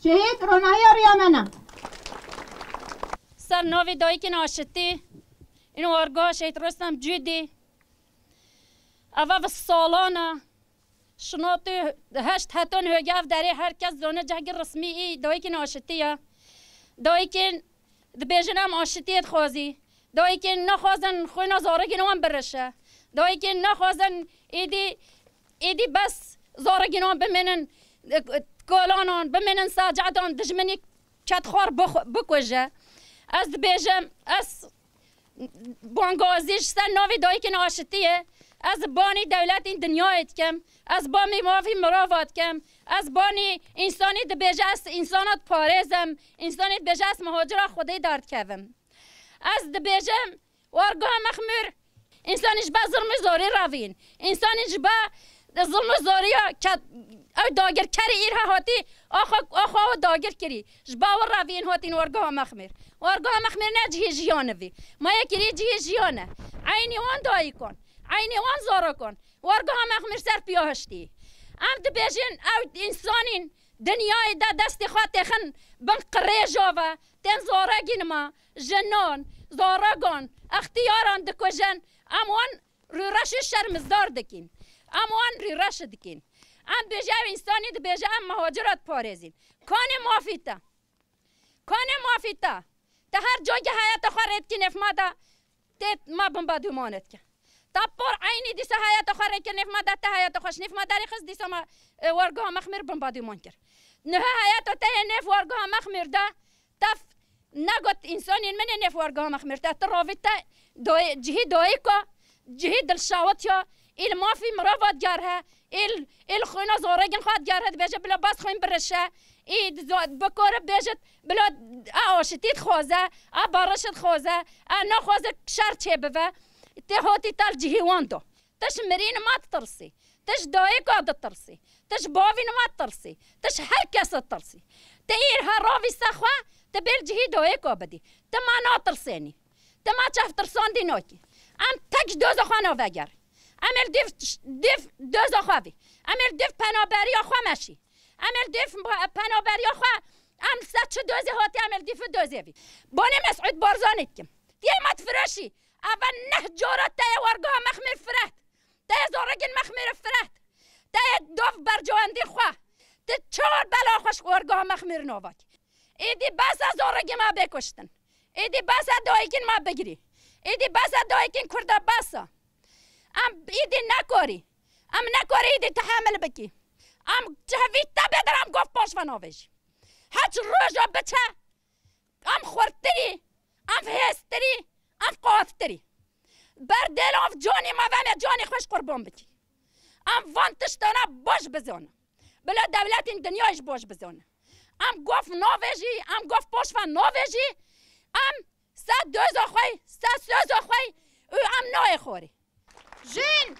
شهید رونایی ریامنه سر نوی دایی که ناشتی اینو ارگاه شهید رستم جدی اوه و سالانه شناطی هشت هتون هگاف داری هرکس دونه جهگ رسمی ای دایی که ناشتیه دایی که دبیجنم آشتیت خوازی دایی که نخوازن خوی نزارگی نوان برشه دایی که نخوازن ایدی بس زارگی نوان بمینن کالانان بمینن ساجعتان دجمنی کتخوار بکوژه از دبیجم از بانگازیش سن نوی دایی که ناشتیه از بانی دولت این دنیایت کم از بامی موافی مراوات کم از بانی انسانی دبیجه است انسانات پارزم انسانیت بیجه است مهاجر خودی دارد کم از دبیجم وارگاه مخمر انسانیش با ظلم زاری روین انسانیش با ظلم زاری او داگر کری ایرها هاتی آخوا داگر کری جباور روین هاتی وارگاه مخمر نه جهی جیانوی ما یکری جهی جیانه عینی وان دایی کن عینی وان زارا کن وارگاه مخمر سر پیاهشتی ام دبیجن او انسانین دنیای دست خواه تخن بن قریجا و تن زارگین ما جنان زارگان اختیاران دکوژن اموان ریرش شرمزدار دکین اموان ریرش دکین ام بیجه انسانی دبیجه ام مهاجرات پارزین کان مافیتا تا هر جای حیات خورد کی نفما دا تیت ما بمبادو مانت که تا پر عینی دیسا حیات خورد کی نفما دا تا حیات خوش نفما داری خس دیسا ما ورگاه مخمر بمبادو مان کر نه حیات تا نف ورگاه مخمر دا تف نگوت انسانی من نف ورگاه مخمر تا تراویت تا جهی دایی که جهی دلشاوت یا ایل مافی مراوات جاره ایل خوینا زارگین خواد جاره بیجه بلا باز خوین برشه اید بکاره بیجت بلا آشتید خوازه بارشت خوازه نخوازه شر چه بوه تهاتی تل جهی واندو تش مرین ما ترسی تش دایی که ترسی تش باوین ما ترسی تش هر کس ترسی تیر هر راوی سخوا تبیر جهی دایی که بدی تما نا ترسینی تما چه ترسان دی ناکی ام تک دوز خوانا وگر امر دیف دوز خواهی امر دیف پنابری خوا مشی امر دیف پنابری خوا ام سچ دوزی هاتی امر دیف دوزی بی بانی مسعود بارزانیت کم دیه مات فرشی اول نه جورت تای ورگاه مخمر فرات تای زارگین مخمر فرات تای دوف برجواندی خوا تی چهار بلا خوش ورگاه مخمر نوواک ایدی بس از زارگی ما بکشتن ایدی بس از دایکین ما بگیری ایدی بس از دایکین کرده بسا ام ایدی نکاری ام نکاری ایدی تحمل بکی ام جهوید تا بدرم گفت پاش و نویش هچ روژا بچه ام خورتری ام هستری ام قافتری بر دل آف جانی ما ومه جانی خوش قربان بکی ام وانتشتانه باش بزانه بلا دولت این دنیایش باش بزانه ام گفت نویجی ام گفت پاش و نویجی ام سه دوز آخوی سه سوز آخوی او ام نای خوری جن